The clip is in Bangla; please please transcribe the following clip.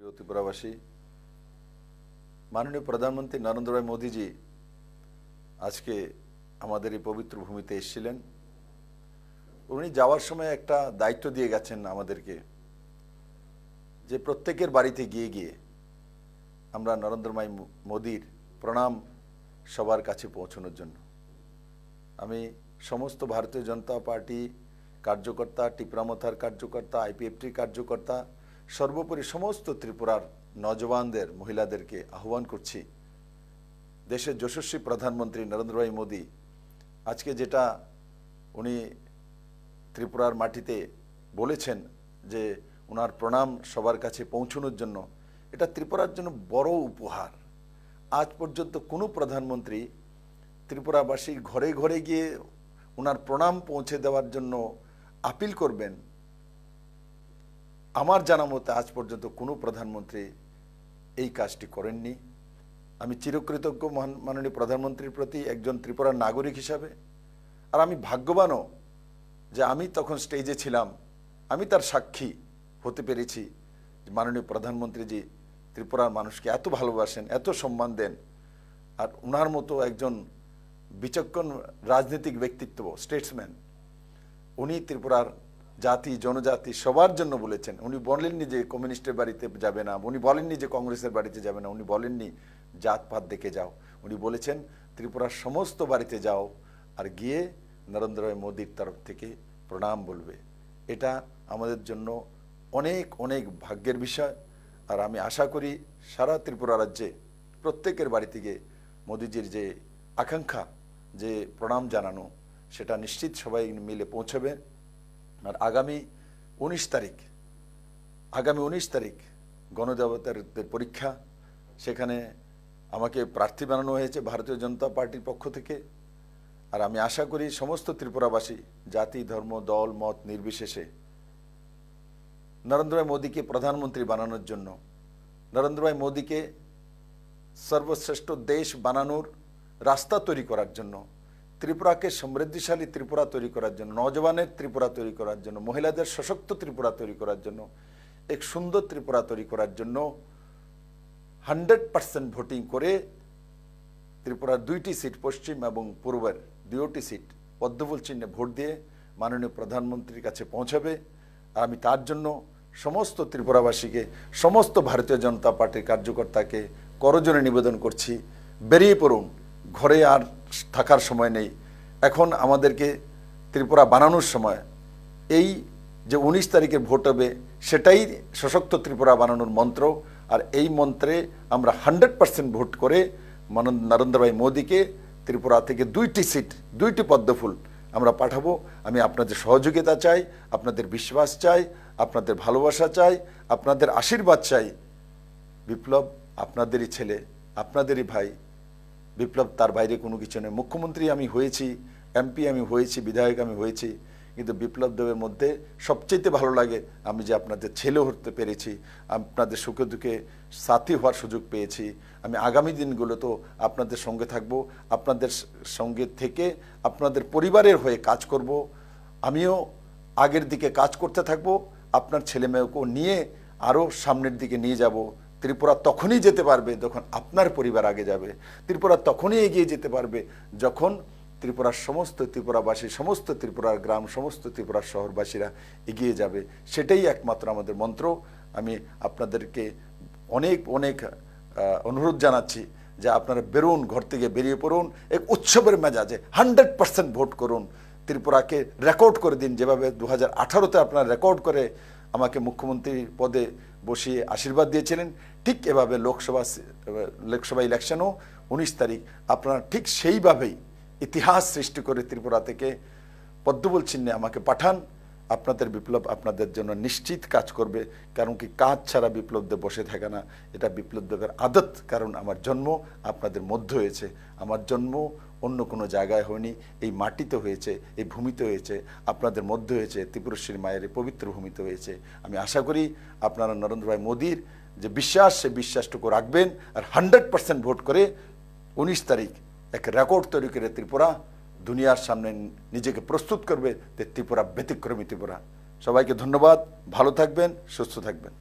প্রিয় ত্রিপুরাবাসী, মাননীয় প্রধানমন্ত্রী নরেন্দ্র ভাই মোদীজি আজকে আমাদের এই পবিত্র ভূমিতে এসেছিলেন। উনি যাওয়ার সময় একটা দায়িত্ব দিয়ে গেছেন আমাদেরকে, যে প্রত্যেকের বাড়িতে গিয়ে গিয়ে আমরা নরেন্দ্র ভাই মোদীর প্রণাম সবার কাছে পৌঁছানোর জন্য। আমি সমস্ত ভারতীয় জনতা পার্টি কার্যকর্তা, টিপ্রামথার কার্যকর্তা, আইপিএফটির কার্যকর্তা, সর্বোপরি সমস্ত ত্রিপুরার নজওয়ানদের, মহিলাদেরকে আহ্বান করছি, দেশের যশস্বী প্রধানমন্ত্রী নরেন্দ্র ভাই মোদী আজকে যেটা উনি ত্রিপুরার মাটিতে বলেছেন যে ওনার প্রণাম সবার কাছে পৌঁছানোর জন্য, এটা ত্রিপুরার জন্য বড় উপহার। আজ পর্যন্ত কোনো প্রধানমন্ত্রী ত্রিপুরাবাসীর ঘরে ঘরে গিয়ে ওনার প্রণাম পৌঁছে দেওয়ার জন্য আপিল করবেন, আমার জানা মতে আজ পর্যন্ত কোনো প্রধানমন্ত্রী এই কাজটি করেননি। আমি চিরকৃতজ্ঞ মাননীয় প্রধানমন্ত্রীর প্রতি একজন ত্রিপুরার নাগরিক হিসাবে। আর আমি ভাগ্যবানও যে আমি তখন স্টেজে ছিলাম, আমি তার সাক্ষী হতে পেরেছি। মাননীয় প্রধানমন্ত্রীজি ত্রিপুরার মানুষকে এত ভালোবাসেন, এত সম্মান দেন। আর ওনার মতো একজন বিচক্ষণ রাজনৈতিক ব্যক্তিত্ব, স্টেটসম্যান, উনি ত্রিপুরার জাতি জনজাতি সবার জন্য বলেছেন। উনি বলেননি যে কমিউনিস্টের বাড়িতে যাবে না, উনি বলেননি যে কংগ্রেসের বাড়িতে যাবে না, উনি বলেননি জাতপাত দেখে যাও, উনি বলেছেন ত্রিপুরার সমস্ত বাড়িতে যাও আর গিয়ে নরেন্দ্র ভাই মোদীর তরফ থেকে প্রণাম বলবে। এটা আমাদের জন্য অনেক অনেক ভাগ্যের বিষয়। আর আমি আশা করি সারা ত্রিপুরা রাজ্যে প্রত্যেকের বাড়িতে গিয়ে মোদীজির যে আকাঙ্ক্ষা, যে প্রণাম জানানো, সেটা নিশ্চিত সবাই মিলে পৌঁছবে। আর আগামী 19 তারিখ গণদেবতাদের পরীক্ষা, সেখানে আমাকে প্রার্থী বানানো হয়েছে ভারতীয় জনতা পার্টির পক্ষ থেকে। আর আমি আশা করি সমস্ত ত্রিপুরাবাসী জাতি ধর্ম দল মত নির্বিশেষে নরেন্দ্র ভাই মোদীকে প্রধানমন্ত্রী বানানোর জন্য, নরেন্দ্র ভাই মোদীকে সর্বশ্রেষ্ঠ দেশ বানানোর রাস্তা তৈরি করার জন্য, ত্রিপুরাকে সমৃদ্ধিশালী ত্রিপুরা তৈরি করার জন্য, নওজওয়ানের ত্রিপুরা তৈরি করার জন্য, মহিলাদের সশক্ত ত্রিপুরা তৈরি করার জন্য, এক সুন্দর ত্রিপুরা তৈরি করার জন্য 100% ভোটিং করে ত্রিপুরার 2টি সিট, পশ্চিম এবং পূর্বের 2টি সিট পদ্মফুল চিহ্নে ভোট দিয়ে মাননীয় প্রধানমন্ত্রীর কাছে পৌঁছাবে। আর আমি তার জন্য সমস্ত ত্রিপুরাবাসীকে, সমস্ত ভারতীয় জনতা পার্টির কার্যকর্তাকে করজোড়ে নিবেদন করছি, বেরিয়ে পড়ুন। ঘরে আর থাকার সময় নেই, এখন আমাদেরকে ত্রিপুরা বানানোর সময়। এই যে 19 তারিখে ভোট হবে, সেটাই সশক্ত ত্রিপুরা বানানোর মন্ত্র। আর এই মন্ত্রে আমরা 100% ভোট করে নরেন্দ্র ভাই মোদীকে ত্রিপুরা থেকে 2টি সিট, 2টি পদ্মফুল আমরা পাঠাবো। আমি আপনাদের সহযোগিতা চাই, আপনাদের বিশ্বাস চাই, আপনাদের ভালোবাসা চাই, আপনাদের আশীর্বাদ চাই। বিপ্লব আপনাদেরই ছেলে, আপনাদেরই ভাই। বিপ্লব তার বাইরে কোনো কিছু নেই। মুখ্যমন্ত্রী আমি হয়েছি, এমপি আমি হয়েছি, বিধায়ক আমি হয়েছি, কিন্তু বিপ্লব দেবের মধ্যে সবচেয়ে ভালো লাগে আমি যে আপনাদের ছেলে হতে পেরেছি, আপনাদের সুখে দুঃখে সাথী হওয়ার সুযোগ পেয়েছি। আমি আগামী দিনগুলো তো আপনাদের সঙ্গে থাকব, আপনাদের সঙ্গে থেকে আপনাদের পরিবারের হয়ে কাজ করব। আমিও আগের দিকে কাজ করতে থাকব, আপনার ছেলে মেয়েকেও নিয়ে আরও সামনের দিকে নিয়ে যাব। ত্রিপুরা তখনই যেতে পারবে যখন আপনার পরিবার আগে যাবে। ত্রিপুরা তখনই এগিয়ে যেতে পারবে যখন ত্রিপুরার সমস্ত ত্রিপুরাবাসী, সমস্ত ত্রিপুরার গ্রাম, সমস্ত ত্রিপুরার শহরবাসীরা এগিয়ে যাবে। সেটাই একমাত্র আমাদের মন্ত্র। আমি আপনাদেরকে অনেক অনেক অনুরোধ জানাচ্ছি যে আপনারা বেরোন, ঘর থেকে বেরিয়ে পড়ুন, এক উৎসবের মেজাজে 100% ভোট করুন। ত্রিপুরাকে রেকর্ড করে দিন, যেভাবে 2018-তে আপনারা রেকর্ড করে আমাকে মুখ্যমন্ত্রী পদে বসিয়ে আশীর্বাদ দিয়েছিলেন, ঠিক এভাবে লোকসভা ইলেকশনও 19 তারিখ আপনারা ঠিক সেইভাবেই ইতিহাস সৃষ্টি করে ত্রিপুরা থেকে পদ্মফুল চিহ্নে আমাকে পাঠান। আপনাদের বিপ্লব আপনাদের জন্য নিশ্চিত কাজ করবে, কারণ কি কাজ ছাড়া বিপ্লব দেব বসে থাকে না, এটা বিপ্লব দেবের আদত। কারণ আমার জন্ম আপনাদের মধ্যে হয়েছে, আমার জন্ম অন্য কোনো জায়গায় হয়নি, এই মাটিতে হয়েছে, এই ভূমিতে হয়েছে, আপনাদের মধ্যে হয়েছে, ত্রিপুরেশ্বরী মায়ের পবিত্র ভূমিতে হয়েছে। আমি আশা করি আপনারা নরেন্দ্র ভাই মোদীর যে বিশ্বাস, সে বিশ্বাসটুকু রাখবেন আর 100% ভোট করে 19 তারিখ এক রেকর্ড তৈরি করে ত্রিপুরা দুনিয়ার সামনে নিজেকে প্রস্তুত করবে যে ত্রিপুরা ব্যতিক্রমী ত্রিপুরা। সবাইকে ধন্যবাদ, ভালো থাকবেন, সুস্থ থাকবেন।